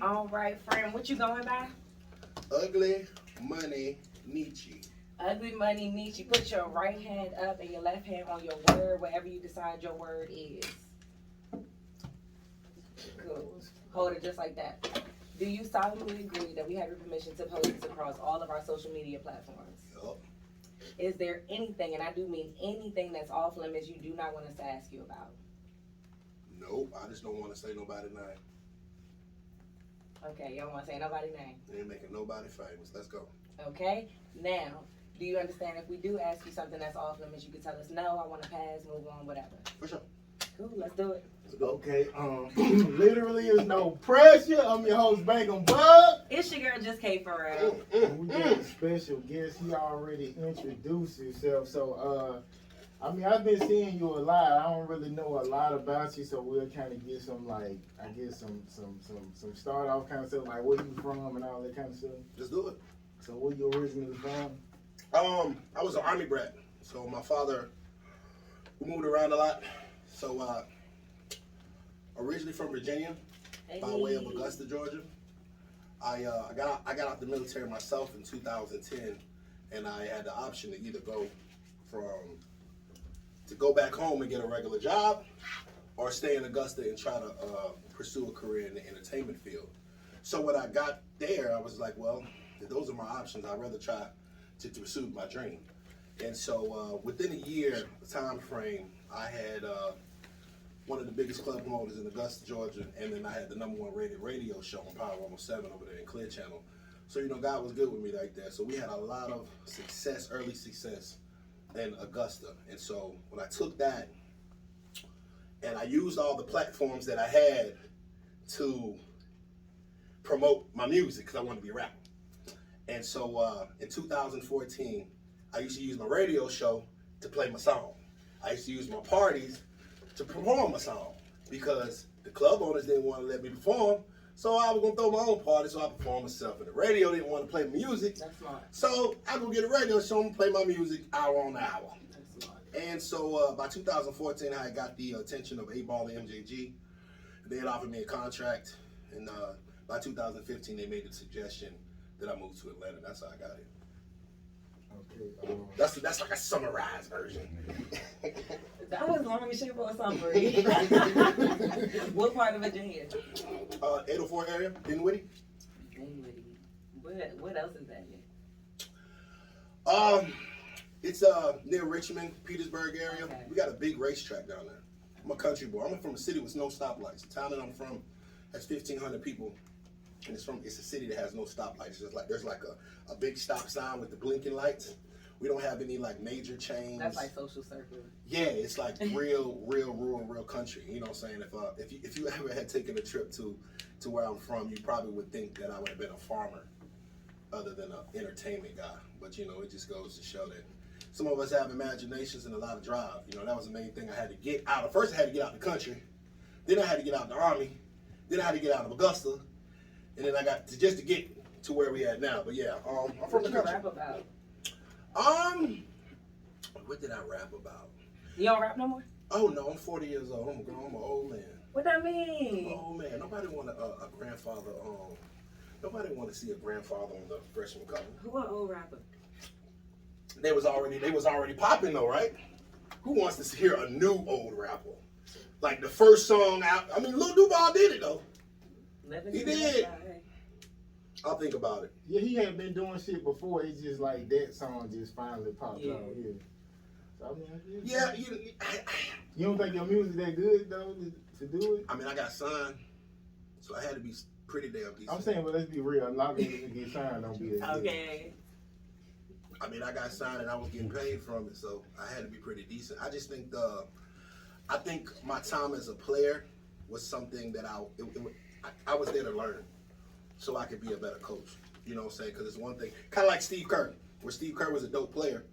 All right, friend, what you going by? Ugly Money Nietzsche. Ugly Money Nietzsche. Put your right hand up and your left hand on your word, wherever you decide your word is. Cool. Hold it just like that. Do you solemnly agree that we have your permission to post this across all of our social media platforms? Yup. Is there anything, and I do mean anything, that's off limits you do not want us to ask you about? Nope. I just don't want to say nobody's name. Okay, you don't want to say nobody's name. Ain't making nobody famous. Let's go. Okay? Now, do you understand if we do ask you something that's off limits, you can tell us, no, I want to pass, move on, whatever. For sure. Cool, let's do it. Okay, literally is no pressure. I'm your host, Bangem Bugg. It's your girl, Just K for real. We got a special guest. He already introduced himself. So, I've been seeing you a lot. I don't really know a lot about you, so we'll kind of get some, like, I guess some start off kind of stuff, like where you from and all that kind of stuff. Let's do it. So, where you originally from? I was an Army brat. So my father, we moved around a lot. So, originally from Virginia, by way of Augusta, Georgia. I got out the military myself in 2010, and I had the option to either go back home and get a regular job, or stay in Augusta and try to pursue a career in the entertainment field. So when I got there, I was like, well, if those are my options, I'd rather try to pursue my dream. And so within a year time frame, I had one of the biggest club promoters in Augusta, Georgia, and then I had the #1 rated radio show on Power 107 over there in Clear Channel. So, God was good with me right there. So we had a lot of success, early success in Augusta. And so when I took that and I used all the platforms that I had to promote my music, because I wanted to be a rapper. And so in 2014, I used to use my radio show to play my song. I used to use my parties to perform my song, because the club owners didn't want to let me perform, so I was going to throw my own party, so I performed myself. And the radio didn't want to play music, That's smart. so I go get a radio show and play my music hour on hour. That's smart. And so by 2014, I got the attention of 8Ball and MJG. They had offered me a contract, and by 2015, they made the suggestion that I moved to Atlanta. That's how I got it. Okay. That's like a summarized version. That was long as shit for a summary. What part of Virginia? 804 area, Dinwiddie. Dinwiddie. What else is that in? It's near Richmond, Petersburg area. Okay. We got a big racetrack down there. I'm a country boy. I'm from a city with no stoplights. The town that I'm from has 1,500 people, and it's a city that has no stoplights. It's just like there's like a big stop sign with the blinking lights. We don't have any like major chains. That's like social circle. Yeah, it's like real rural, real country. You know what I'm saying? If you ever had taken a trip to where I'm from, you probably would think that I would have been a farmer other than an entertainment guy. But it just goes to show that some of us have imaginations and a lot of drive. That was the main thing I had to get out of. First, I had to get out of the country. Then I had to get out of the Army. Then I had to get out of Augusta. And then I got to get to where we at now. But yeah, I'm from the What you country. rap about? What did I rap about? You don't rap no more? Oh no, I'm 40 years old. I'm grown. I'm an old man. What that I'm an mean? old man. Nobody want a grandfather. Nobody want to see a grandfather on the freshman cover. Who an old rapper? They was already popping though, right? Who wants to hear a new old rapper? Like the first song out. I mean, Lil Duval did it though. He did. I'll think about it. Yeah, he had been doing shit before. It's just like that song just finally popped out. Yeah. So, Yeah, you don't think your music that good though to do it? I mean, I got signed, so I had to be pretty damn decent. I'm saying, but let's be real. A lot of niggas that get signed don't be that good. Okay. I mean, I got signed and I was getting paid from it, so I had to be pretty decent. I just think I think my time as a player was something that I was there to learn, so I could be a better coach. You know what I'm saying? Because it's one thing, kind of like Steve Kerr, where Steve Kerr was a dope player.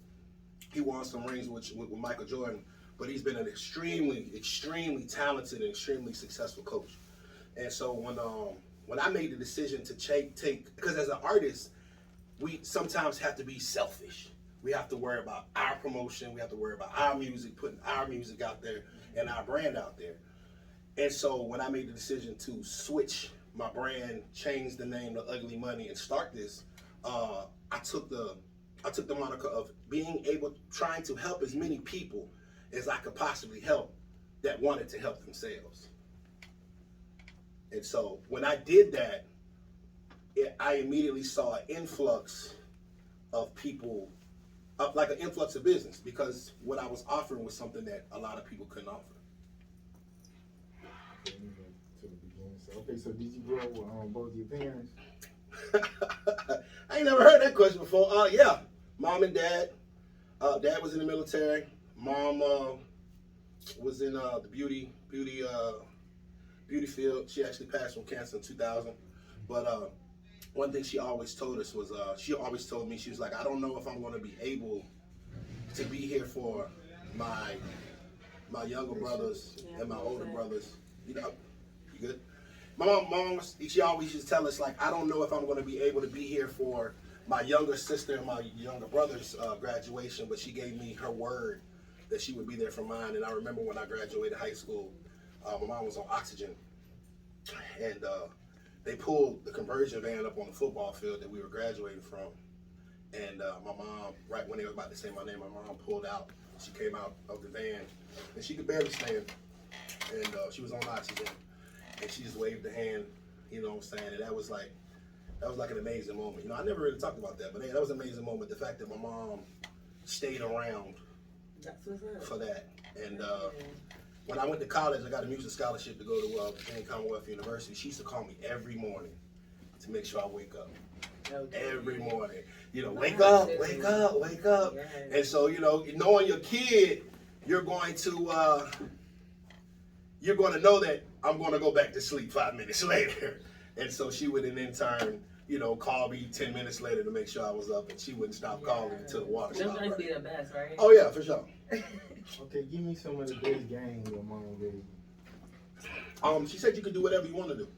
He won some rings with Michael Jordan, but he's been an extremely talented and extremely successful coach. And so when I made the decision to take, because as an artist, we sometimes have to be selfish. We have to worry about our promotion. We have to worry about our music, putting our music out there and our brand out there. And so when I made the decision to switch my brand, change the name to Ugly Money, and start this, I took the moniker of trying to help as many people as I could possibly help that wanted to help themselves. And so when I did that, I immediately saw an influx of people, like an influx of business, because what I was offering was something that a lot of people couldn't offer. Okay, let me go to the beginning. So, okay, so did you grow up with both your parents? I ain't never heard that question before. Yeah, mom and dad. Dad was in the military. Mom was in the beauty field. She actually passed from cancer in 2000. But one thing she always told us was, she always told me, she was like, I don't know if I'm going to be able to be here for my younger brothers and my older brothers. You know, you good? My mom, she always used to tell us, like, I don't know if I'm going to be able to be here for my younger sister and my younger brother's graduation, but she gave me her word that she would be there for mine. And I remember when I graduated high school, my mom was on oxygen, and they pulled the conversion van up on the football field that we were graduating from. And my mom, right when they were about to say my name, my mom pulled out. She came out of the van, and she could barely stand, and she was on oxygen. And she just waved the hand, you know what I'm saying? And that was like an amazing moment. You know, I never really talked about that, but hey, that was an amazing moment. The fact that my mom stayed around for that. And when I went to college, I got a music scholarship to go to Virginia Commonwealth University. She used to call me every morning to make sure I wake up. Okay. Every morning. You know, wake up, wake up, wake up. Yes. And so, you know, knowing your kid, you're going to know that I'm going to go back to sleep 5 minutes later. And so she would in turn, you know, call me 10 minutes later to make sure I was up, and she wouldn't stop calling until the water stopped. Them be the best, right? Oh yeah, for sure. Okay, give me some of the best games your mom gave you. She said you could do whatever you want to do.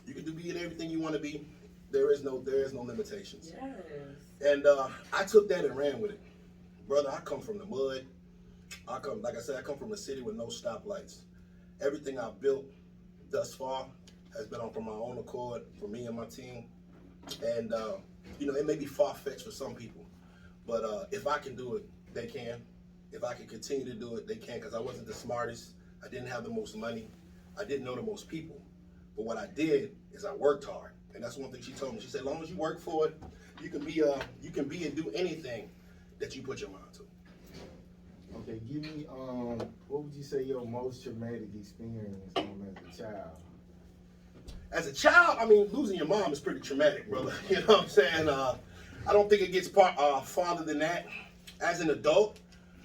You can be in everything you want to be. There is no limitations. Yes. And I took that and ran with it. Brother, I come from the mud. I come from a city with no stoplights. Everything I've built thus far has been from my own accord, for me and my team. And, you know, it may be far-fetched for some people, but if I can do it, they can. If I can continue to do it, they can, because I wasn't the smartest. I didn't have the most money. I didn't know the most people. But what I did is I worked hard. And that's one thing she told me. She said, as long as you work for it, you can be and do anything that you put your mind to. Okay, give me, what would you say your most traumatic experience as a child? As a child, I mean, losing your mom is pretty traumatic, brother. You know what I'm saying? I don't think it gets farther than that. As an adult,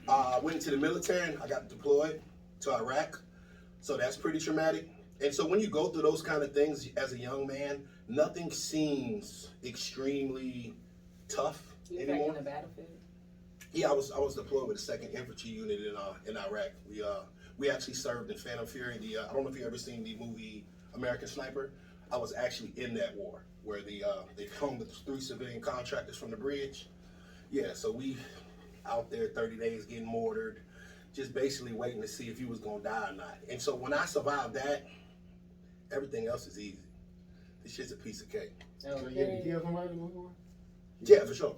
I went into the military and I got deployed to Iraq. So that's pretty traumatic. And so when you go through those kind of things as a young man, nothing seems extremely tough anymore. You in the battlefield? Yeah, I was deployed with the 2nd Infantry Unit in Iraq. We actually served in Phantom Fury. I don't know if you've ever seen the movie American Sniper. I was actually in that war where they hung the 3 civilian contractors from the bridge. Yeah, so we out there 30 days getting mortared, just basically waiting to see if you was gonna die or not. And so when I survived that, everything else is easy. This shit's a piece of cake. Okay. So you had to kill somebody before? Yeah, for sure.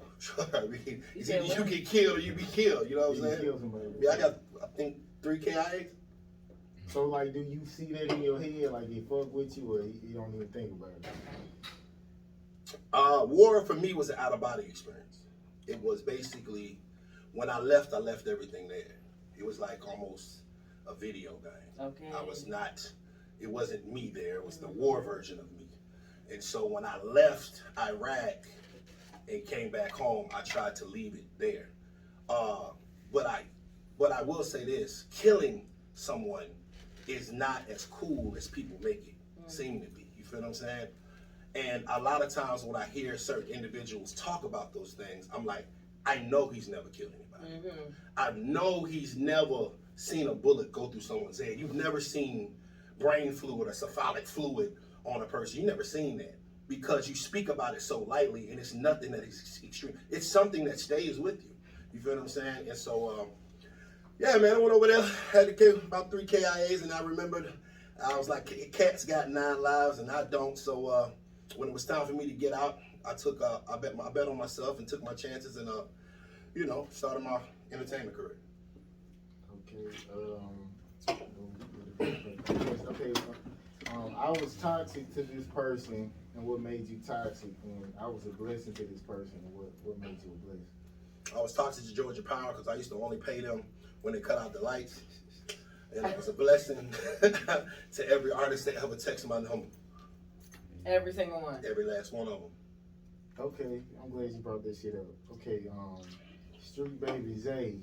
I mean, it's either you get killed or you be killed. You know what I'm saying? Kill somebody. Yeah, I got, I think, 3 KIAs. So, like, do you see that in your head, like, it fuck with you, or you don't even think about it? War for me was an out-of-body experience. It was basically, when I left everything there. It was like almost a video game. Okay. It wasn't me there. It was the war version of me. And so when I left Iraq and came back home, I tried to leave it there. But I will say this: killing someone is not as cool as people make it seem to be. You feel what I'm saying? And a lot of times when I hear certain individuals talk about those things, I'm like, I know he's never killed anybody. Mm-hmm. I know he's never seen a bullet go through someone's head. You've never seen brain fluid or cephalic fluid on a person. You've never seen that because you speak about it so lightly, and it's nothing that is extreme. It's something that stays with you. You feel what I'm saying? And so, yeah, man, I went over there, had to kill about 3 KIAs, and I remembered I was like, cats got 9 lives and I don't. So when it was time for me to get out, I bet on myself and took my chances and started my entertainment career. Okay. I was toxic to this person, and what made you toxic? And I was a blessing to this person, and what made you a blessing? I was toxic to Georgia Power because I used to only pay them when they cut out the lights. And it was a blessing to every artist that ever texted my number. Every single one. Every last one of them. Okay, I'm glad you brought this shit up. Okay, Street Baby Zay,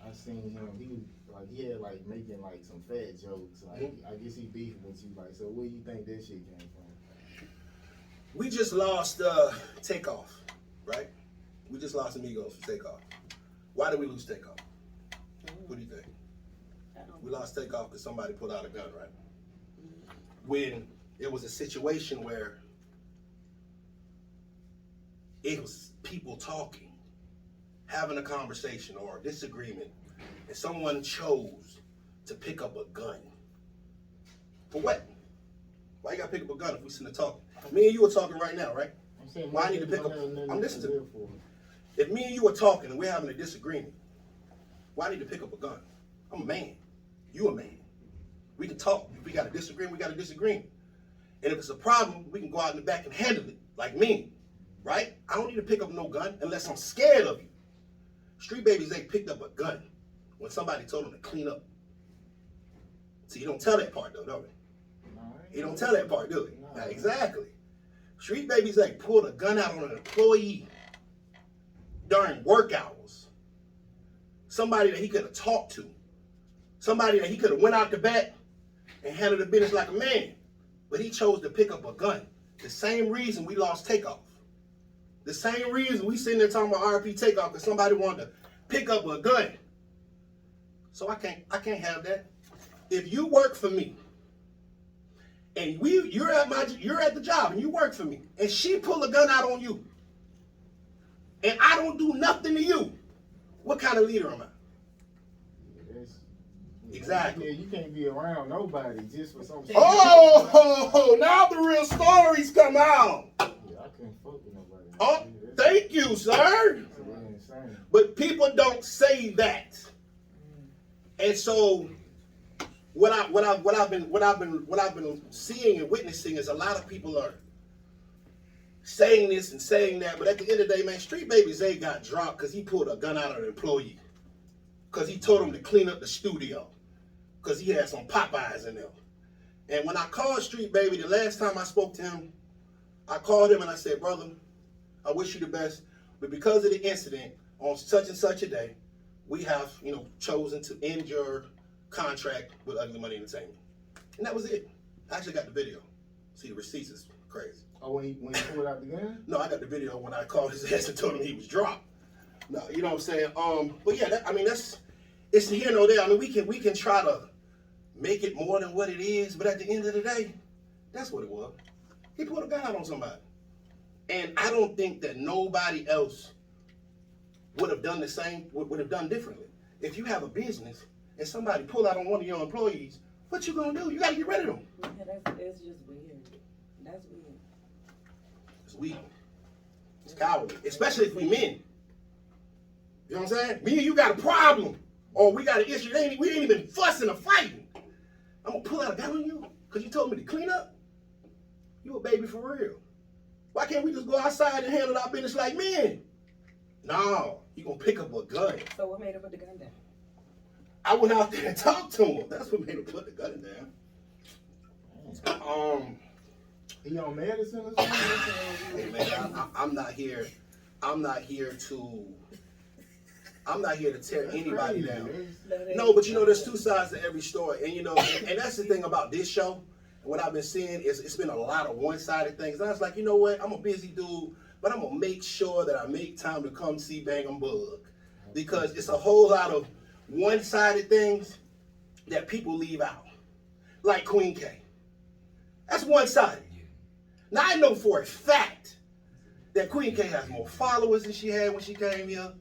I seen him. He had making some fat jokes. I guess he beefing with you. So where you think that shit came from? We just lost Takeoff, right? We just lost Amigos for Takeoff. Why did we lose Takeoff? What do you think? We lost Takeoff because somebody pulled out a gun, right? When it was a situation where it was people talking, having a conversation or a disagreement, and someone chose to pick up a gun. For what? Why you gotta pick up a gun if we sitting there talking? Me and you are talking right now, right? I'm saying, why I need to pick up? I'm listening to you. If me and you are talking and we're having a disagreement, why I need to pick up a gun? I'm a man. You a man. We can talk. If we got a disagreement, we got a disagreement. And if it's a problem, we can go out in the back and handle it, like me, right? I don't need to pick up no gun unless I'm scared of you. Street Babies, they picked up a gun when somebody told them to clean up. See, you don't tell that part though, don't you? You don't tell that part, do you? Now, exactly. Street Babies, they pulled a gun out on an employee during work hours. Somebody that he could have talked to. Somebody that he could have went out the back and handled the business like a man. But he chose to pick up a gun. The same reason we lost Takeoff. The same reason we sitting there talking about RP Takeoff because somebody wanted to pick up a gun. So I can't have that. If you work for me and you're at the job and you work for me and she pull a gun out on you and I don't do nothing to you, what kind of leader am I? Exactly. Yeah, you can't be around nobody just for some. Oh, now the real stories come out. Yeah, I couldn't fuck with nobody. Oh, thank you, sir. But people don't say that, and so what I've been seeing and witnessing is a lot of people are saying this and saying that, but at the end of the day, man, Street Baby Zay got dropped because he pulled a gun out on an employee because he told him to clean up the studio. Because he had some Popeyes in there. And when I called Street Baby, the last time I spoke to him, I called him and I said, brother, I wish you the best, but because of the incident on such and such a day, we have, chosen to end your contract with Ugly Money Entertainment. And that was it. I actually got the video. See, the receipts is crazy. Oh, when he pulled out the gun? No, I got the video when I called his ass and told him he was dropped. No, you know what I'm saying? But yeah, it's here nor there. I mean, we can try to make it more than what it is, but at the end of the day, that's what it was. He pulled a gun out on somebody. And I don't think that nobody else would have done the same, would have done differently. If you have a business and somebody pull out on one of your employees, what you gonna do? You gotta get rid of them. Yeah, it's just weird. That's weird. It's weak. It's cowardly, especially if we men. You know what I'm saying? Me and you got a problem, or we got an issue. We ain't even fussing or fighting. I'm gonna pull out a gun on you because you told me to clean up? You a baby for real. Why can't we just go outside and handle our business like men? No, you gonna pick up a gun. So what made her put the gun down? I went out there and talked to him. That's what made him put the gun down. He on medicine or something? Hey man, I'm not here to tear anybody down. No, but there's two sides to every story. And and that's the thing about this show. What I've been seeing is it's been a lot of one-sided things. And I was like, you know what? I'm a busy dude, but I'm gonna make sure that I make time to come see Bangem Bugg. Because it's a whole lot of one-sided things that people leave out. Like Queen K. That's one-sided. Now I know for a fact that Queen K has more followers than she had when she came here.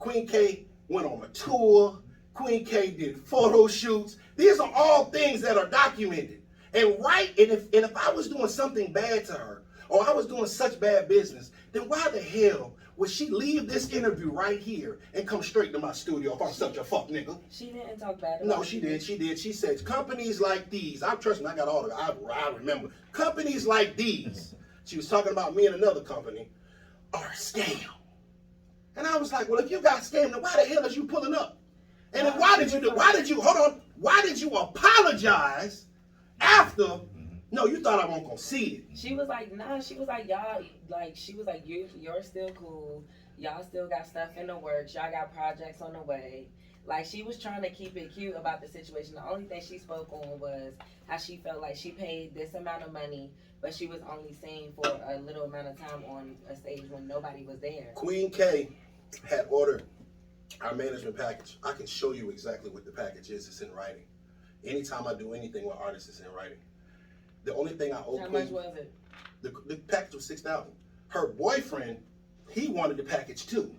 Queen K went on a tour. Queen K did photo shoots. These are all things that are documented. And if I was doing something bad to her, or I was doing such bad business, then why the hell would she leave this interview right here and come straight to my studio if I'm such a fuck nigga? She didn't talk bad about No, she did. She said, companies like these, trust me, I got all of it. I remember. Companies like these, she was talking about me and another company, are a scam. And I was like, well, if you got scammed, then why the hell is you pulling up? And then why did you apologize after? No, you thought I wasn't gonna see it. She was like, nah, she was like, y'all, like, she was like, you're still cool. Y'all still got stuff in the works. Y'all got projects on the way. Like, she was trying to keep it cute about the situation. The only thing she spoke on was how she felt like she paid this amount of money, but she was only seen for a little amount of time on a stage when nobody was there. Queen K had ordered our management package. I can show you exactly what the package is. It's in writing. Anytime I do anything with artists, it's in writing. The only thing I owe How Queen, much was it? The package was $6,000. Her boyfriend, he wanted the package too,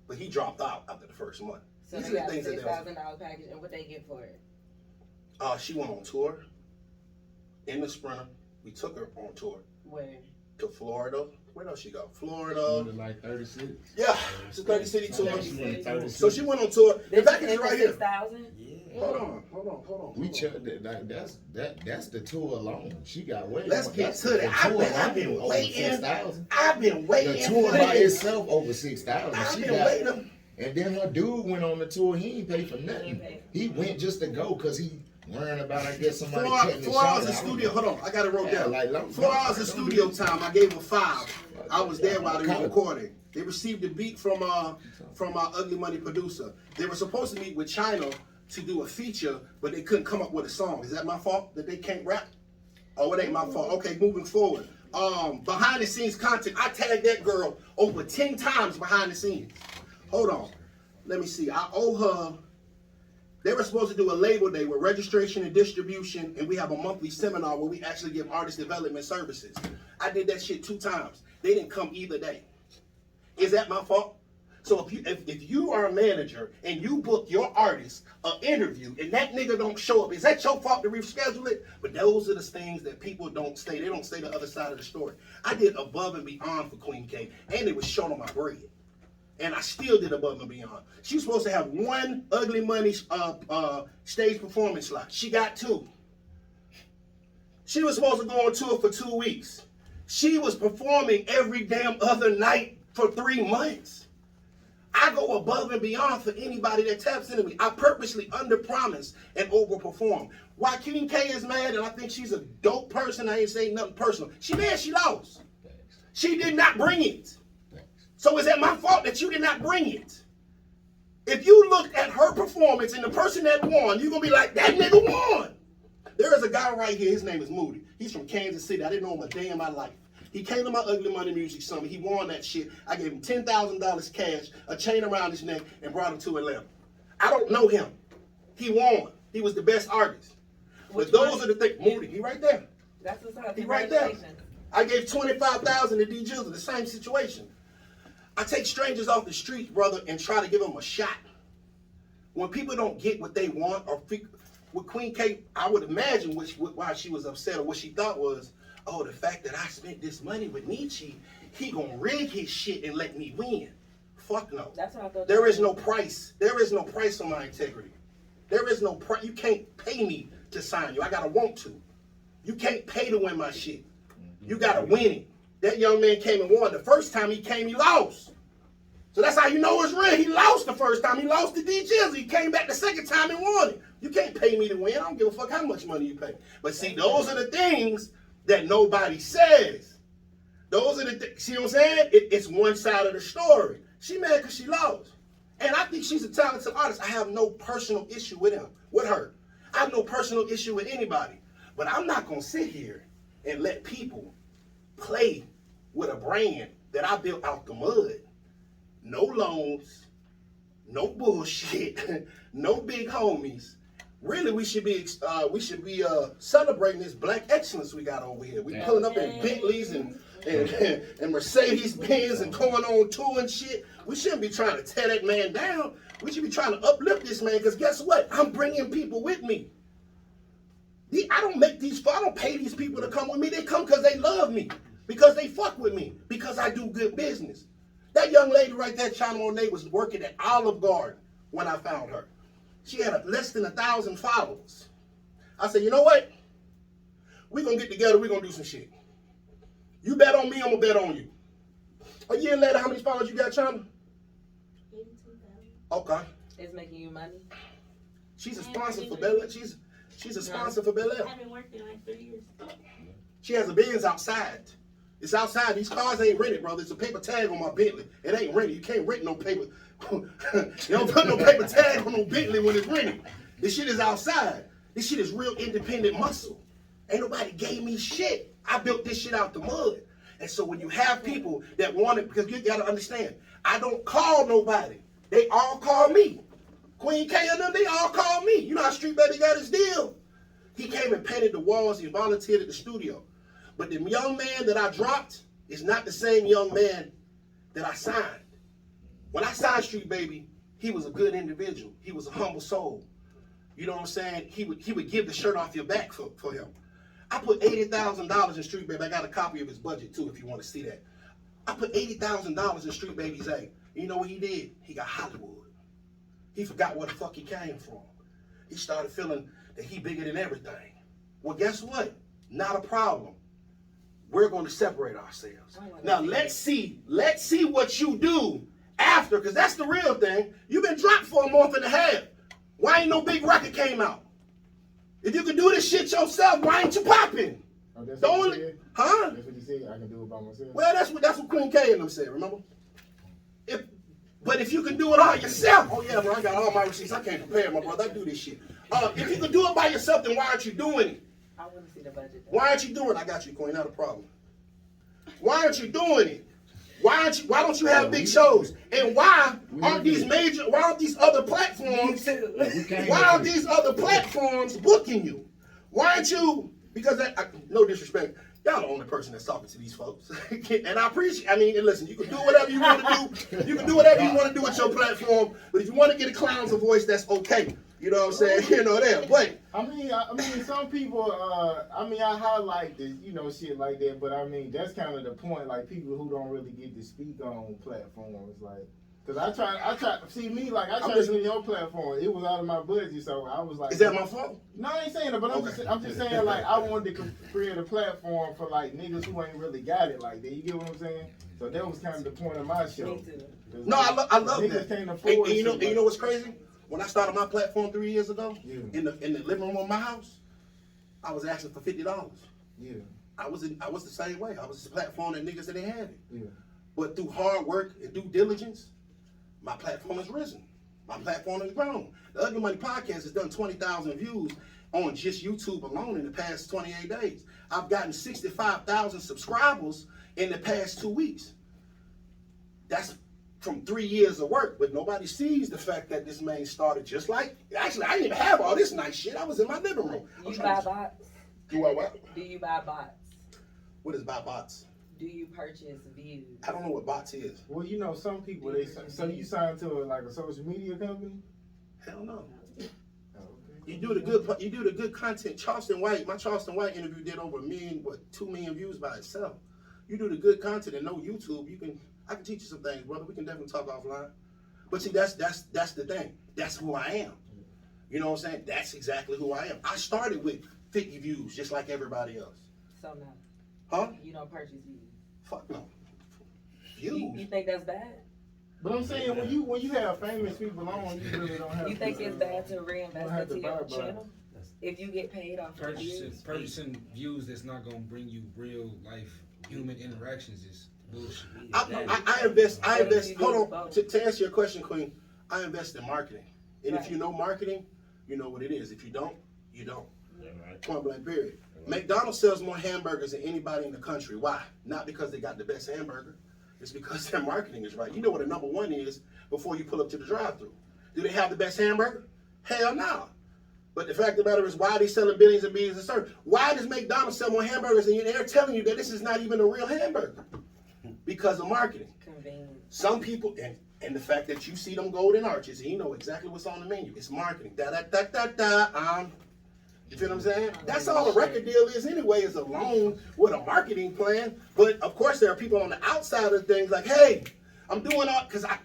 but he dropped out after the first month. So These they are got the a things that $6,000 package, and what they get for it? She went on tour in the Sprinter. We took her on tour Where? to Florida. Where else she go? Florida. Like 36. Yeah, it's a 30 city tour. 36. So she went on tour. The package is right here. 6,000? Yeah. Hold on. We checked it. Like, that's the tour alone. She got way. Let's more. get That's to the that. tour I've been alone over waiting. 6,000. I've been waiting. The tour for by this. itself over 6,000. I've She been got, waiting. and then her dude went on the tour. He ain't pay for He nothing. ain't pay. He went just to go because he worrying about, I guess, somebody 4 cutting his hours shot. of I don't studio. know. Hold on, I got it wrote Yeah, down. like, 4 hours of don't studio do time. I gave her 5. I was there while they were Cut. recording. They received a beat from our Ugly Money producer. They were supposed to meet with China to do a feature, but they couldn't come up with a song. Is that my fault that they can't rap? Oh, it ain't my fault. Okay, moving forward. Behind the scenes content. I tagged that girl over 10 times behind the scenes. Hold on. Let me see. I owe her. They were supposed to do a label day with registration and distribution, and we have a monthly seminar where we actually give artist development services. I did that shit 2 times. They didn't come either day. Is that my fault? So if you are a manager and you book your artist an interview and that nigga don't show up, is that your fault to reschedule it? But those are the things that people don't say. They don't say the other side of the story. I did above and beyond for Queen K, and it was shown on my bread. And I still did above and beyond. She was supposed to have 1 Ugly Money stage performance slot. She got 2. She was supposed to go on tour for 2 weeks. She was performing every damn other night for 3 months. I go above and beyond for anybody that taps into me. I purposely underpromise and overperform. Why Queen K is mad, and I think she's a dope person, I ain't saying nothing personal. She mad she lost. She did not bring it. So is that my fault that you did not bring it? If you looked at her performance and the person that won, you're going to be like, that nigga won. There is a guy right here, his name is Moody. He's from Kansas City. I didn't know him a day in my life. He came to my Ugly Money Music Summit. He won that shit. I gave him $10,000 cash, a chain around his neck, and brought him to Atlanta. I don't know him. He won. He was the best artist. But those are the things. Moody, he right there. That's what's up. He right there. Congratulations. I gave $25,000 to D. Jizzle, the same situation. I take strangers off the street, brother, and try to give them a shot. When people don't get what they want, or with Queen K, I would imagine why she was upset, or what she thought was, oh, the fact that I spent this money with Nietzsche, he gonna rig his shit and let me win. Fuck no. That's what I thought. There is no price. There is no price on my integrity. There is no price. You can't pay me to sign you. I gotta want to. You can't pay to win my shit. You gotta win it. That young man came and won. The first time he came, he lost. So that's how you know it's real. He lost the first time. He lost to D. Jizzle. He came back the second time and won it. You can't pay me to win. I don't give a fuck how much money you pay. But see, those are the things that nobody says. Those are the things. See what I'm saying? It's one side of the story. She mad because she lost. And I think she's a talented artist. I have no personal issue with her. I have no personal issue with anybody. But I'm not going to sit here and let people play with a brand that I built out the mud. No loans, no bullshit, no big homies. Really, we should be celebrating this black excellence we got over here. We pulling up in Bentleys and Mercedes Benz and going on tour and shit. We shouldn't be trying to tear that man down. We should be trying to uplift this man, because guess what? I'm bringing people with me. I don't pay these people to come with me. They come because they love me, because they fuck with me, because I do good business. That young lady right there, China Monet, was working at Olive Garden when I found her. She had less than 1,000 followers. I said, you know what? We're going to get together. We're going to do some shit. You bet on me, I'm going to bet on you. A year later, how many followers you got, China? 82,000. Okay. It's making you money. She's a sponsor for Bel Air. She's a sponsor for Bel Air. I've been working like 3 years. She has a Benz outside. It's outside. These cars ain't rented, brother. It's a paper tag on my Bentley. It ain't rented. You can't rent no paper. You don't put no paper tag on no Bentley when it's rented. This shit is outside. This shit is real independent muscle. Ain't nobody gave me shit. I built this shit out the mud. And so when you have people that want it, because you gotta understand, I don't call nobody. They all call me. Queen K and them, they all call me. You know how Street Baby got his deal? He came and painted the walls. He volunteered at the studio. But the young man that I dropped is not the same young man that I signed. When I signed Street Baby, he was a good individual. He was a humble soul. You know what I'm saying? He would give the shirt off your back for him. I put $80,000 in Street Baby. I got a copy of his budget too if you want to see that. I put $80,000 in Street Baby's A. You know what he did? He got Hollywood. He forgot where the fuck he came from. He started feeling that he bigger than everything. Well, guess what? Not a problem. We're going to separate ourselves. Now let's see what you do after, because that's the real thing. You've been dropped for a month and a half. Why ain't no big record came out? If you can do this shit yourself, why ain't you popping? Oh, that's The what only, he said? huh? That's what he said. I can do it by myself. Well, that's what Queen K and them said. Remember? But if you can do it all yourself, oh yeah, bro, I got all my receipts. I can't prepare, my brother. I do this shit. If you can do it by yourself, then why aren't you doing it? I want to see the budget. Why aren't you doing it? I got you, Queen. Not a problem. Why aren't you doing it? Why don't you have big shows? And why aren't these other platforms? Why aren't these other platforms booking you? Why aren't you? Because no disrespect, y'all the only person that's talking to these folks. And I appreciate. I mean, and listen, you can do whatever you want to do. You can do whatever you want to do with your platform. But if you want to get a clown's a voice, that's okay. You know what I'm saying? You know that. But I mean, some people. I highlight this, shit like that. But I mean, that's kind of the point. Like people who don't really get to speak on platforms, like, cause I try. See me, like I tried to do your platform. It was out of my budget, so I was like, is that my fault? No, I ain't saying that. But I'm just saying, like, I wanted to create a platform for like niggas who ain't really got it like that. You get what I'm saying? So that was kind of the point of my show. Me too. No, I love niggas that. can't afford And you shit know what's crazy? When I started my platform 3 years ago, Yeah. in the living room of my house, I was asking for $50. Yeah, I was the same way. I was this platform that niggas didn't have it. yeah. But through hard work and due diligence, my platform has risen. My platform has grown. The Ugly Money Podcast has done 20,000 views on just YouTube alone in the past 28 days. I've gotten 65,000 subscribers in the past 2 weeks. That's from 3 years of work, but nobody sees the fact that this man started just like, actually, I didn't even have all this nice shit. I was in my living room. You buy bots? Do I what? Do you buy bots? What is buy bots? Do you purchase views? I don't know what bots is. Well, some people so you signed to like a social media company. Hell no. Oh, okay. You do the good content. Charleston White, my Charleston White interview did over 2 million views by itself. You do the good content and no YouTube, I can teach you some things, brother. We can definitely talk offline. But see, that's the thing. That's who I am. You know what I'm saying? That's exactly who I am. I started with 50 views, just like everybody else. So no. Huh? You don't purchase views. Fuck no. You Views? think that's bad? But I'm saying when you have famous people on, you really don't have. You think it's bad to You don't reinvest have to into your buy channel? If you get paid off of views? Purchasing views that's not gonna bring you real life human interactions is bullshit. I invest. Hold on. To answer your question, Queen, I invest in marketing. And if you know marketing, you know what it is. If you don't, you don't. Point blank, period. McDonald's sells more hamburgers than anybody in the country. Why? Not because they got the best hamburger. It's because their marketing is right. You know what a number one is before you pull up to the drive-thru. Do they have the best hamburger? Hell no. But the fact of the matter is, why are they selling billions and billions of service? Why does McDonald's sell more hamburgers and they're telling you that this is not even a real hamburger? Because of marketing. Convenient. Some people, and the fact that you see them golden arches and you know exactly what's on the menu, it's marketing. You feel what I'm saying? That's all a record deal is anyway, is a loan with a marketing plan. But of course there are people on the outside of things like, hey, I'm doing all, because I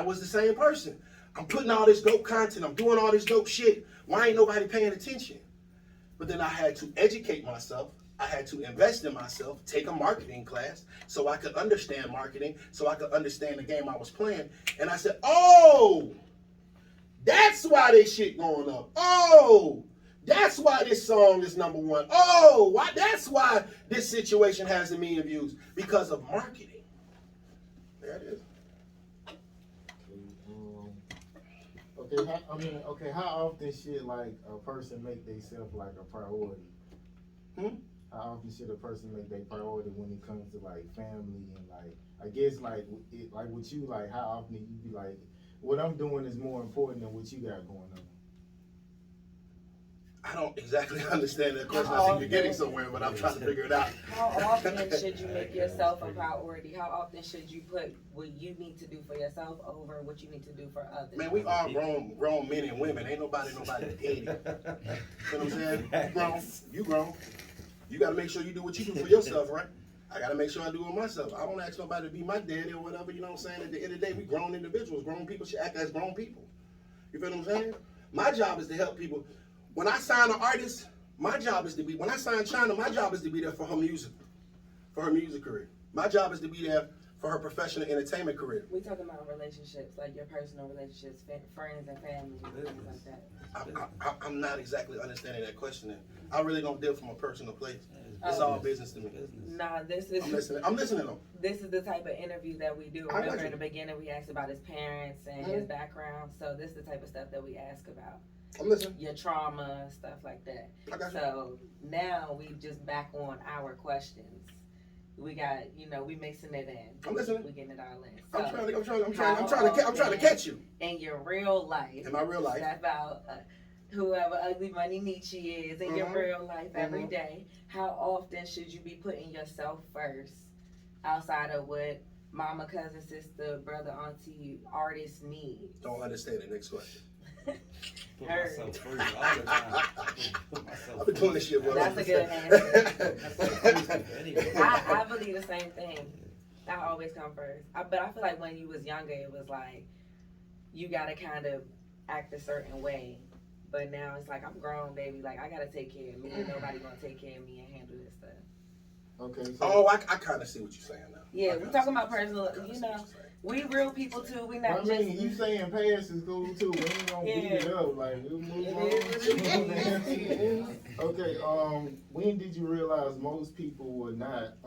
was the same person. I'm putting all this dope content, I'm doing all this dope shit. Why ain't nobody paying attention? But then I had to educate myself. I had to invest in myself, take a marketing class so I could understand marketing, so I could understand the game I was playing. And I said, oh, that's why this shit going up. Oh, that's why this song is #1. Oh, that's why this situation has 1 million views, because of marketing. There it is. Okay, how often should like a person make themselves like a priority? How often should a person make their priority when it comes to like family and like, I guess like with you, like how often you be like, what I'm doing is more important than what you got going on? I don't exactly understand that question. I think you're getting somewhere, but I'm trying to figure it out. How often should you make yourself a priority? How often should you put what you need to do for yourself over what you need to do for others? Man, we are grown men and women. Ain't nobody idiot. You know what I'm saying? You grown. You gotta make sure you do what you do for yourself, right? I gotta make sure I do it myself. I don't ask nobody to be my daddy or whatever, you know what I'm saying? At the end of the day, we grown individuals. Grown people should act as grown people. You feel what I'm saying? My job is to help people. When I sign an artist, my job is to be, when I sign China, my job is to be there for her music career. My job is to be there for her professional entertainment career. We talking about relationships, like your personal relationships, friends and family, things like that. I'm not exactly understanding that question. I really don't deal from a personal place. It's all business to me. Nah, this is. I'm listening though. This is the type of interview that we do. Remember in the beginning we asked about his parents and his background. So this is the type of stuff that we ask about. I'm listening. Your trauma, stuff like that. I got you. So now we just back on our questions. We got, we mixing it in. I'm listening. We getting it all in. I'm trying to catch you. In your real life. In my real life. That's about whoever Ugly Money Nietzsche is in your real life every day. How often should you be putting yourself first outside of what mama, cousin, sister, brother, auntie, artist need? Don't understand it. Next question. Put myself first all the time. I've been doing this shit, bro. That's a good answer. I believe the same thing. I always come first. But I feel like when you was younger, it was like you gotta kind of act a certain way. But now it's like I'm grown, baby. Like I gotta take care of me. Nobody gonna take care of me and handle this stuff. Okay. So Oh, I kind of see what you're saying now. Yeah, we talking about personal. We real people too. We not I mean, just. you saying pass is cool too. We ain't gonna beat it up. Like, we move on. Okay. When did you realize most people would not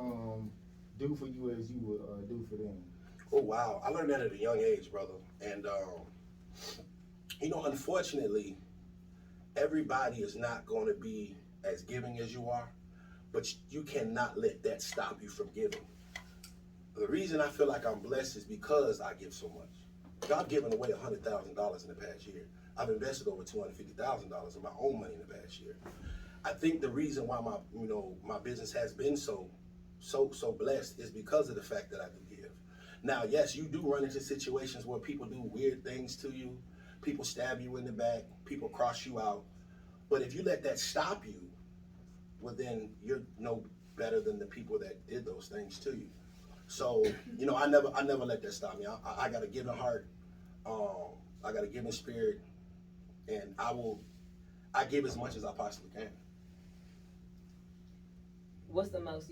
do for you as you would do for them? Oh wow, I learned that at a young age, brother. And unfortunately, everybody is not going to be as giving as you are, but you cannot let that stop you from giving. The reason I feel like I'm blessed is because I give so much. I've given away $100,000 in the past year. I've invested over $250,000 of my own money in the past year. I think the reason why my business has been so blessed is because of the fact that I do give. Now, yes, you do run into situations where people do weird things to you. People stab you in the back. People cross you out. But if you let that stop you, well, then you're no better than the people that did those things to you. So, I never let that stop me. I got a giving heart. I got a giving spirit, and I give as much as I possibly can. What's the most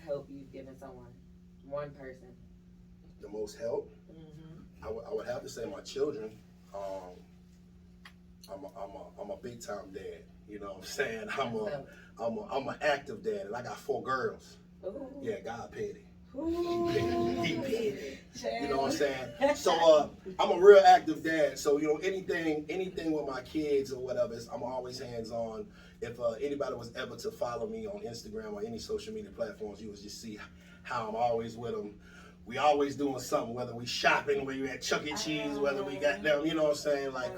help you've given someone? One person. The most help? Mm-hmm. I would have to say my children. I'm a big time dad. You know what I'm saying? I'm an active dad, and I got 4 girls. Ooh. Yeah, God paid it. Ooh. He paid it. You know what I'm saying? So I'm a real active dad. So anything with my kids or whatever, I'm always hands on. If anybody was ever to follow me on Instagram or any social media platforms, you would just see how I'm always with them. We always doing something, whether we shopping, whether we at Chuck E. Cheese, whether we got them, you know what I'm saying? Like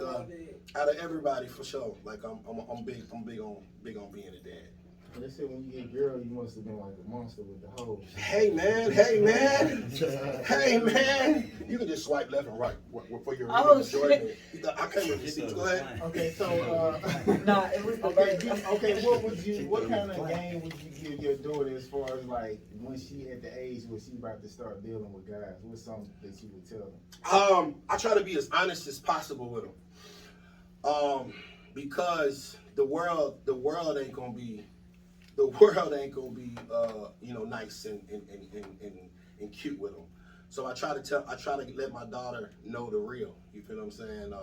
out of everybody for sure. Like I'm big on being a dad. They said when you get girl, you must have been like a monster with the hoes. Hey man, you can just swipe left and right for your enjoyment. I can't really see. Go ahead. Okay, so Nah, it was the okay, what kind of game would you give your daughter as far as like when she at the age where she about to start dealing with guys? What's something that you would tell them? I try to be as honest as possible with them. Because the world ain't gonna be nice and cute with them. So I try to let my daughter know the real. You feel what I'm saying?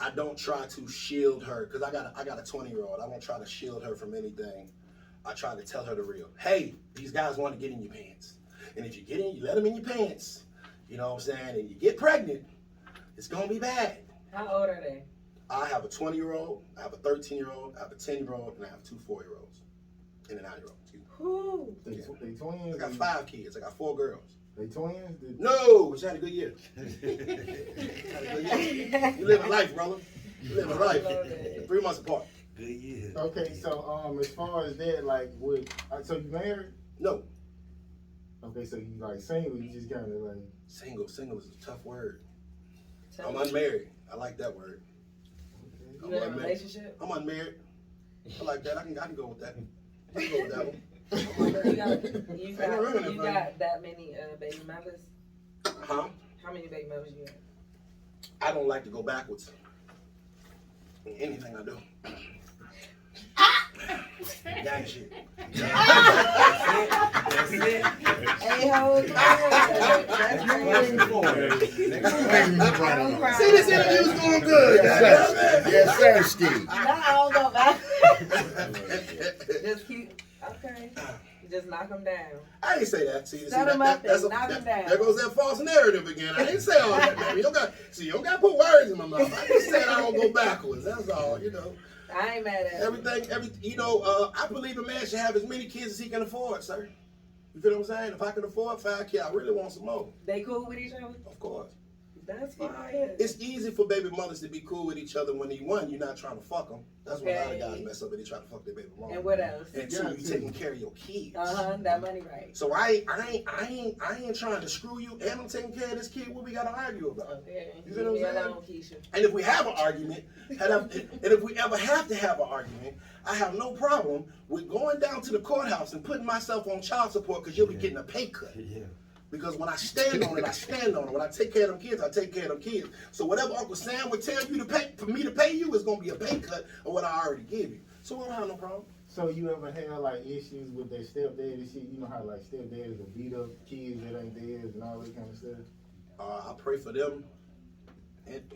I don't try to shield her because I got a 20-year-old. I don't try to shield her from anything. I try to tell her the real. Hey, these guys want to get in your pants, and if you let them in your pants. You know what I'm saying? And you get pregnant, it's gonna be bad. How old are they? I have a 20-year-old, I have a 13-year-old, I have a 10-year-old, and I have 2 4-year-olds and a 9-year-old. Who? They twins. I got 5 kids. I got 4 girls. They twins. No, but you had a good year. You living life, brother. You living life. 3 months apart. Good year. Okay, so as far as that, like, so you married? No. Okay, so you like single? You just kind of like Single is a tough word. Tell I'm me. unmarried. I like that word. okay. You in a relationship? I'm unmarried. I like that. I can go with that. I can go with that one. You got that many baby mothers? Huh? How many baby mothers you got? I don't like to go backwards in anything I do. Gang shit. That's it. A-hole. See, this interview's going good. Yes, sir, Steve. No, I don't go back. Just keep, okay. Just knock them down. I ain't say that. See, Set 'em up and knock 'em down. There goes that false narrative again. I didn't say all that, man. You don't got to put words in my mouth. I just said I don't go backwards. That's all, you know. I ain't mad at you. I believe a man should have as many kids as he can afford, sir. You feel what I'm saying? If I can afford 5 kids, I really want some more. They cool with each other? Of course. That's fine. It's easy for baby mothers to be cool with each other when you're not trying to fuck them. That's when a lot of guys mess up and they try to fuck their baby mama. And what else? And 2, you taking care of your kids. That money right. So I ain't trying to screw you, and I'm taking care of this kid. What we gotta argue about? Okay. You feel what I'm saying? Alone, Keisha. And if we have an argument, and if we ever have to have an argument, I have no problem with going down to the courthouse and putting myself on child support because you'll be getting a pay cut. Yeah. Because when I stand on it, I stand on it. When I take care of them kids, I take care of them kids. So whatever Uncle Sam would tell you to pay for me to pay you is gonna be a pay cut of what I already gave you. So we don't have no problem. So you ever had like issues with their stepdad and shit? You know how like stepdads will beat up kids that ain't theirs and all that kind of stuff? I pray for them. And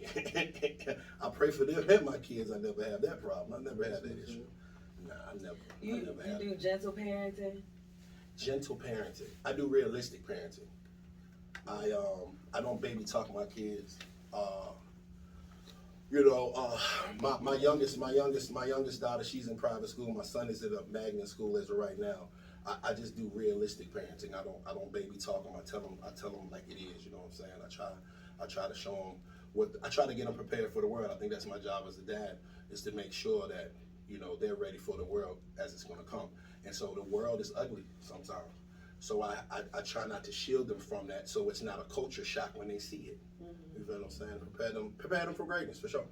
I pray for them and my kids. I never had that problem. I never had that issue. Nah, I never You had do gentle parenting? gentle parenting. I do realistic parenting. I don't baby talk my kids. My youngest daughter, she's in private school. My son is at a magnet school as of right now. I just do realistic parenting. I don't baby talk them. I tell them like it is. You know what I'm saying? I try to show them I try to get them prepared for the world. I think that's my job as a dad, is to make sure that they're ready for the world as it's going to come. And so the world is ugly sometimes. So I try not to shield them from that, so it's not a culture shock when they see it. You feel what I'm saying? Prepare them for greatness, for sure.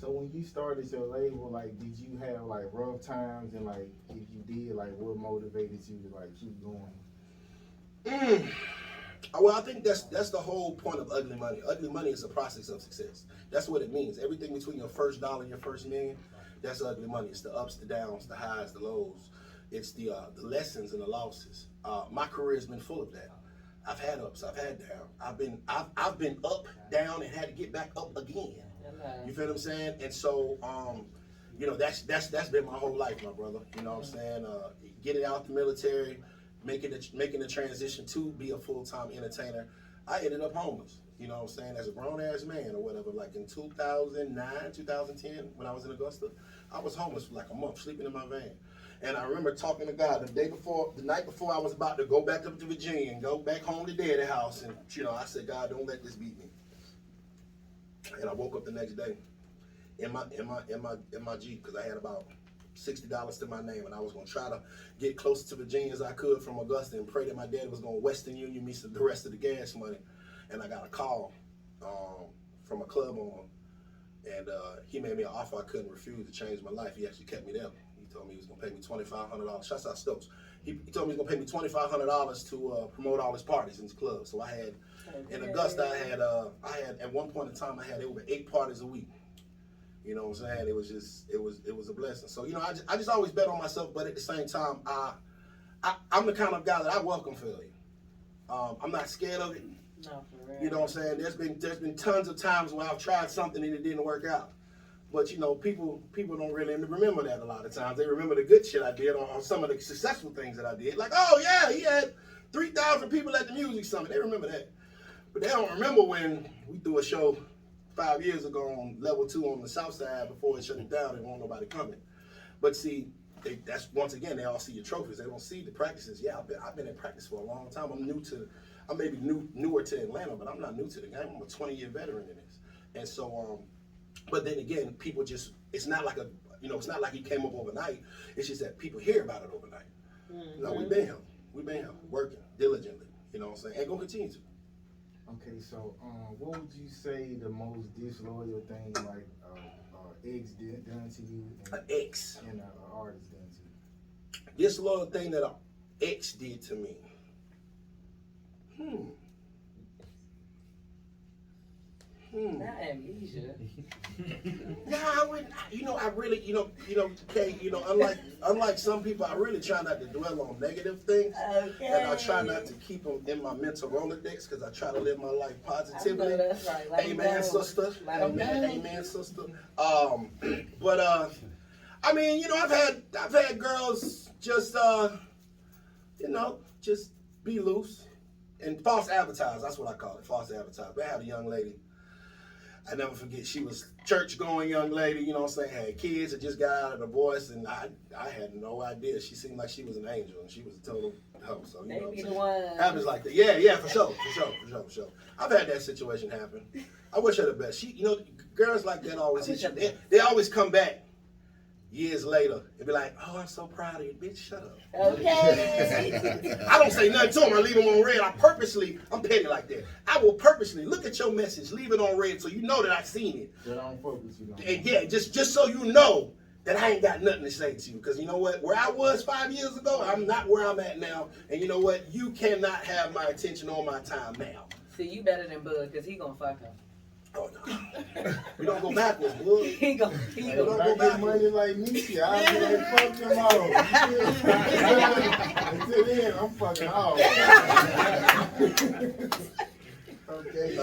So when you started your label, like, did you have like rough times, and like, if you did, like, what motivated you to like keep going? Well, I think that's the whole point of ugly money. Ugly money is a process of success. That's what it means. Everything between your first dollar and your first million, that's ugly money. It's the ups, the downs, the highs, the lows. It's the lessons and the losses. My career has been full of that. I've had ups, I've had downs. I've been up, down, and had to get back up again. You feel what I'm saying? And so, that's been my whole life, my brother. You know what I'm saying? Getting out the military, making the transition to be a full-time entertainer. I ended up homeless. You know what I'm saying? As a grown-ass man or whatever. Like in 2009, 2010, when I was in Augusta, I was homeless for like a month, sleeping in my van. And I remember talking to God the night before I was about to go back up to Virginia and go back home to Daddy's house. And I said, God, don't let this beat me. And I woke up the next day in my Jeep, because I had about $60 to my name, and I was gonna try to get close to Virginia as I could from Augusta and pray that my daddy was gonna Western Union me the rest of the gas money. And I got a call from a club owner, and he made me an offer I couldn't refuse to change my life. He actually kept me there. He told me he was gonna pay me $2,500. Shouts out Stokes. He told me he was gonna pay me $2,500 to promote all his parties in his club. So I had in Augusta, I had at one point in time I had over 8 parties a week. You know what I'm saying? It was a blessing. So you know, I just always bet on myself, but at the same time, I'm the kind of guy that I welcome failure. I'm not scared of it. No, for real. You know what I'm saying? There's been tons of times where I've tried something and it didn't work out. But you know, people don't really remember that a lot of times. They remember the good shit I did or some of the successful things that I did. Like, oh yeah, he had 3,000 people at the music summit. They remember that. But they don't remember when we threw a show 5 years ago on level 2 on the south side before it shut it down and won't nobody coming. But see, that's once again, they all see your trophies. They don't see the practices. Yeah, I've been in practice for a long time. I'm maybe newer to Atlanta, but I'm not new to the game. I'm a 20-year veteran in this. And so, but then again, people just, it's not like it's not like he came up overnight. It's just that people hear about it overnight. Mm-hmm. No, we've been here working diligently, you know what I'm saying, and gonna continue to. Okay, so what would you say the most disloyal thing like ex done to you An ex. and an artist done to you? Disloyal thing that an ex did to me. Not amnesia. Nah, I wouldn't. I really, Kay, unlike some people, I really try not to dwell on negative things, Okay. and I try not to keep them in my mental Rolodex because I try to live my life I positively. know that's right. Let 'em Amen, go. sister. Let 'em Amen, go. amen, sister. But I mean, I've had girls just just be loose and false advertise. That's what I call it, false advertise. But I had a young lady. I never forget, she was church-going young lady, you know what I'm saying, had kids, had just got out of divorce, and I had no idea. She seemed like she was an angel, and she was a total hoe, so, They what be I'm the saying? ones. Happens like that. Yeah, for sure. I've had that situation happen. I wish her the best. Girls like that always hit you. They always come back years later and be like, oh, I'm so proud of you. Bitch, shut up. Okay. I don't say nothing to them. I leave them on red. I'm petty like that. I will purposely look at your message, leave it on red so you know that I seen it. They don't focus you on. And yeah, just so you know that I ain't got nothing to say to you. Because you know what? Where I was 5 years ago, I'm not where I'm at now. And you know what? You cannot have my attention on my time now. See, you better than Bug, because he gonna fuck him. Oh, no. We don't go backwards, boy. He gonna Hey, don't if go I get backwards. money like me, I'll be like, fuck them all. Until then, I'm fucking off. Okay, so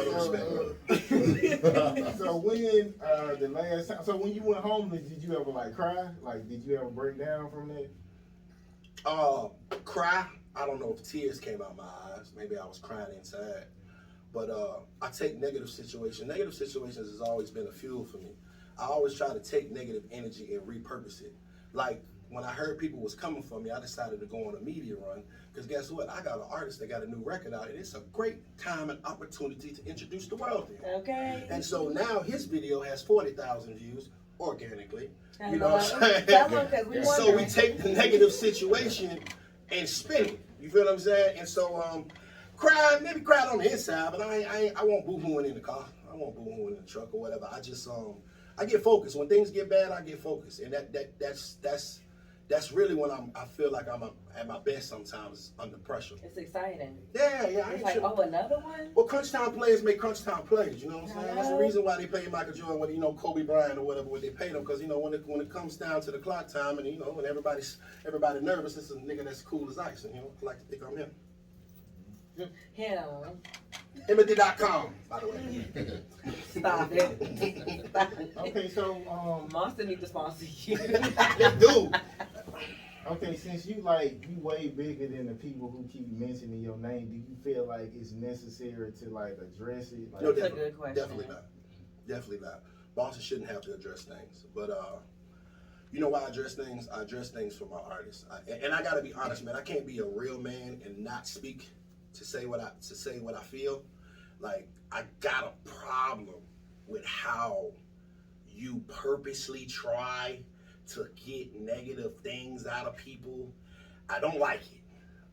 when the last time, so when you went homeless, did you ever like cry? Like, did you ever break down from that? Cry. I don't know if tears came out my eyes. Maybe I was crying inside. But I take negative situations. Negative situations has always been a fuel for me. I always try to take negative energy and repurpose it. Like when I heard people was coming for me, I decided to go on a media run. Because guess what? I got an artist that got a new record out, and it's a great time and opportunity to introduce the world to him. Okay. And so now his video has 40,000 views organically. Hello. You know what I'm saying? Tell him, 'cause we So we wondering. take the negative situation and spin it. You feel what I'm saying? And so maybe cried on the inside, but I won't boo-hooing in the car. I won't boo-hooing in the truck or whatever. I just I get focused. When things get bad, I get focused, and that's really when I feel like I'm at my best sometimes under pressure. It's exciting. Yeah. I It's ain't like, sure. oh, another one? Well, crunch time players make crunch time plays. You know what I'm saying? That's the reason why they pay Michael Jordan, whether Kobe Bryant or whatever, what they pay them, because when it comes down to the clock time, and when everybody nervous, it's a nigga that's cool as ice, and I like to think I'm him. Him. Emity.com, by the way. Stop it. Stop it. Okay, so Monster need to sponsor you. Dude. okay, since you way bigger than the people who keep mentioning your name, do you feel like it's necessary to address it? Like, No, That's a good question. Definitely not. Bosses shouldn't have to address things. But you know why I address things? I address things for my artists. And I gotta be honest, man. I can't be a real man and not speak to say what I feel. Like, I got a problem with how you purposely try to get negative things out of people. I don't like it.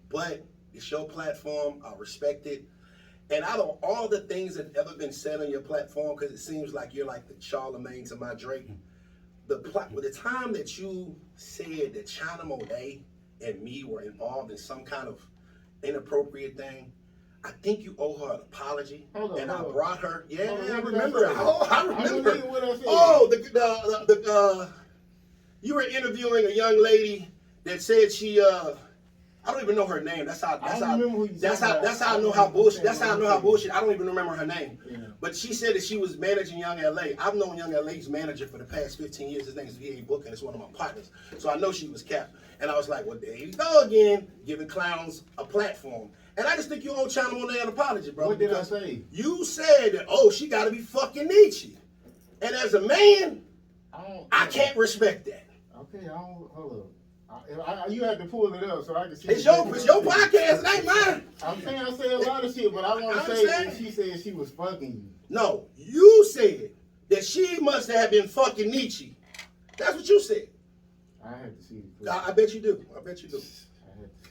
But it's your platform. I respect it. And out of all the things that have ever been said on your platform, because it seems like you're like the Charlemagne to my Drake, the time that you said that China Monet and me were involved in some kind of inappropriate thing, I think you owe her an apology. I brought her. Yeah, I remember. I remember. You were interviewing a young lady that said she I don't even know her name. That's how I know how bullshit. I don't even remember her name. Yeah. But she said that she was managing Young LA. I've known Young LA's manager for the past 15 years. His name is V.A. Booker, and it's one of my partners. So I know she was capped. And I was like, well, there you go again, giving clowns a platform. And I just think you owe China Monet an apology, bro. What did I say? You said that, she got to be fucking Nietzsche. And as a man, I can't respect that. Okay, hold up. You have to pull it up so I can see. It's your podcast, it ain't mine. I'm saying I say a lot of shit, but I want to say that she said she was fucking you. No, you said that she must have been fucking Nietzsche. That's what you said. I have to see it. I bet you do.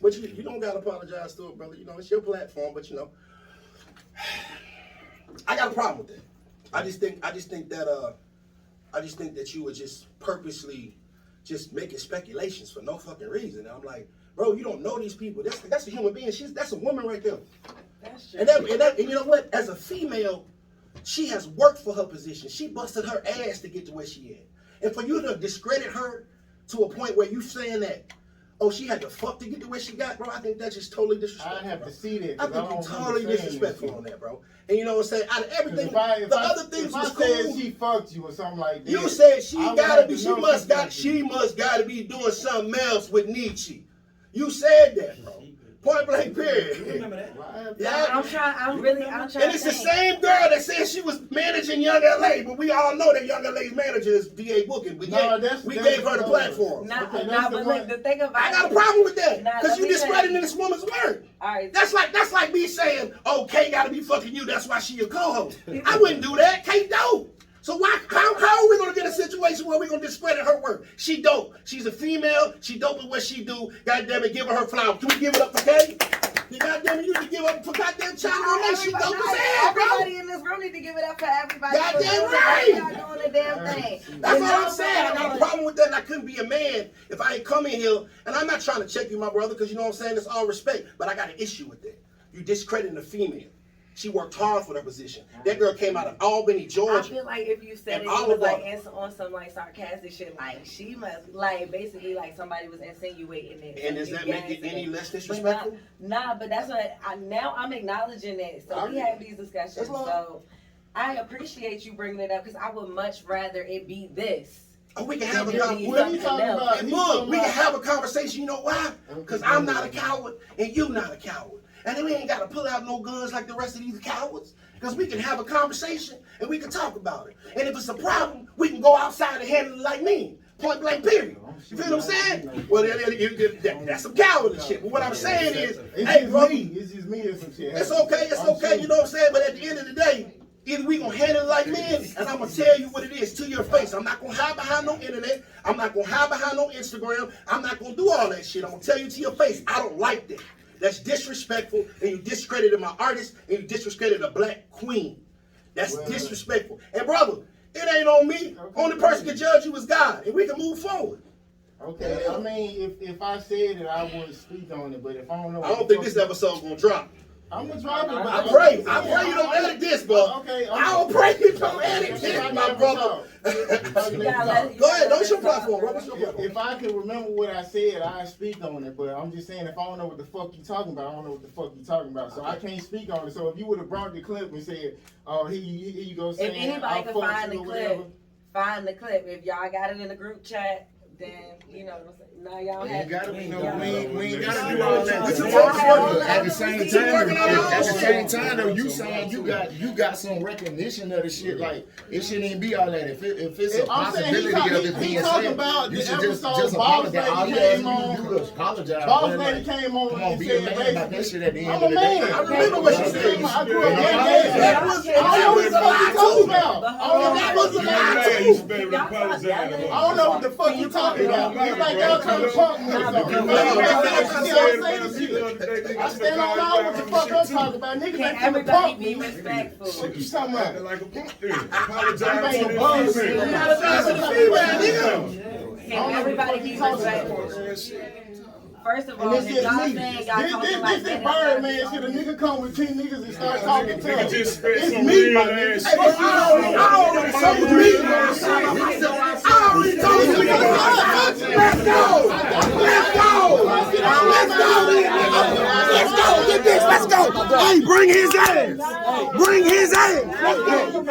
But you don't gotta apologize to it, brother. You know, it's your platform, but you know. I got a problem with that. I just think that you were just purposely just making speculations for no fucking reason. And I'm like, bro, you don't know these people. That's a human being. That's a woman right there. That's true. And you know what? As a female, she has worked for her position. She busted her ass to get to where she is. And for you to discredit her to a point where you saying that, she had to fuck to get to where she got, bro, I think that's just totally disrespectful. I have to see that. I think you're totally disrespectful on that, bro. And you know what I'm saying? Out of everything, the other things was cool. If I said she fucked you or something like that, you said she must gotta be doing something else with Nietzsche. You said that, bro. Point blank, period. You remember that? Yeah. I'm trying. And it's the same girl that said she was managing Young LA, but we all know that Young LA's manager is V.A. Booking. But we gave her the platform. But look, the thing about I got a problem with that because you discrediting this woman's work. All right. That's like me saying, Kay got to be fucking you. That's why she your co-host. I wouldn't do that. Kay dope. So how are we gonna get a situation where we're gonna discredit her work? She dope. She's a female. She dope at what she do. God damn it, give her flowers. Can we give it up for Kay? God damn it, you need to give up for goddamn China Monet. She dope as hell, bro. Everybody in this room need to give it up for everybody. Goddamn right. Y'all doing the damn thing. That's what I'm saying. I got a problem with that, and I couldn't be a man if I ain't come in here. And I'm not trying to check you, my brother, because you know what I'm saying. It's all respect, but I got an issue with that. You discrediting a female. She worked hard for that position. That girl came out of Albany, Georgia. I feel like if you said it was like on some like sarcastic shit, like she must like basically like somebody was insinuating it. And does that make it any less disrespectful? Nah, but that's what now I'm acknowledging that. So we have these discussions. So I appreciate you bringing it up because I would much rather it be this. We can have a conversation. We can have a conversation. You know why? Because I'm not a coward and you not a coward. And then we ain't got to pull out no guns like the rest of these cowards. Because we can have a conversation and we can talk about it. And if it's a problem, we can go outside and handle it like men. Point blank, period. You feel what I'm saying? Well, that's some cowardly shit. But what I'm saying is, hey, bro. It's just me or some shit. It's okay, you know what I'm saying? But at the end of the day, either we gonna handle it like men, and I'm gonna tell you what it is to your face. I'm not gonna hide behind no internet. I'm not gonna hide behind no Instagram. I'm not gonna do all that shit. I'm gonna tell you to your face, I don't like that. That's disrespectful, and you discredited my artist, and you discredited a black queen. That's disrespectful. And brother, it ain't on me. Only person can judge you is God, and we can move forward. Okay, I mean, if I said it, I wouldn't speak on it, but if I don't know... I don't think this episode's gonna drop. I'm gonna drop it, but I pray you don't edit this, bro. Okay. I don't pray you don't edit this, my brother. Go ahead, don't your platform, bro. What's your platform? If I can remember what I said, I speak on it. But I'm just saying, if I don't know what the fuck you talking about, I don't know what the fuck you talking about. So I can't speak on it. So if you would have brought the clip and said, "Oh, here you go," saying, if anybody can find the clip, find the clip. If y'all got it in the group chat, then you know. Now y'all have. We ain't gotta do all that. At the same time, though, you saying you got some recognition of the shit. Like it shouldn't even be all that. If it's a possibility of it being said, you should just apologize. All you have to do is apologize. Boss Lady came on and be a said, man about that shit at the end I'm of the day. a man. I remember what she said. I grew up that was a lie too. I don't know what the fuck you talking talking about. It's like y'all trying to punk me or something. I stand on all what the fuck I'm talking about. Niggas ain't Can finna everybody punk be me. respectful? What you talking about? Like a punk then. Apologize Ain't to no the bullshit. female. Apologize to the female, nigga. Can everybody be respectful? First of all, And if this y'all is me. saying y'all talking This like is that, Birdman shit. A nigga come with 10 niggas and start talking tough. Nigga just spit It's some me, real my ass nigga. shit. I already told you. Let's go. Let's go. Let's go. Let's go. Get this. Let's go. Hey, bring his ass. Bring his ass. Let's go.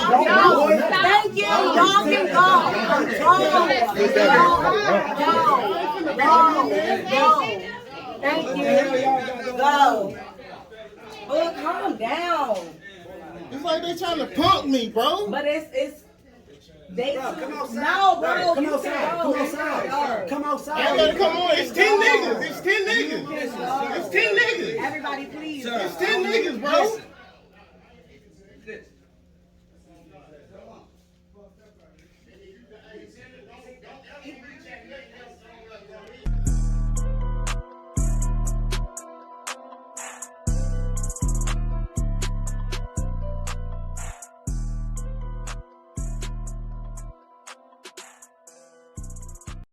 Thank you. Y'all can go. Go. thank you. Go. Bug, calm down. It's like they trying to punk me, bro. But it's they Bro, come outside. no, bro. Come you outside. can Come go. outside. Come outside. I gotta come on. It's 10 niggas. It's 10 niggas. It's 10 niggas. Everybody, please. It's 10 niggas, bro.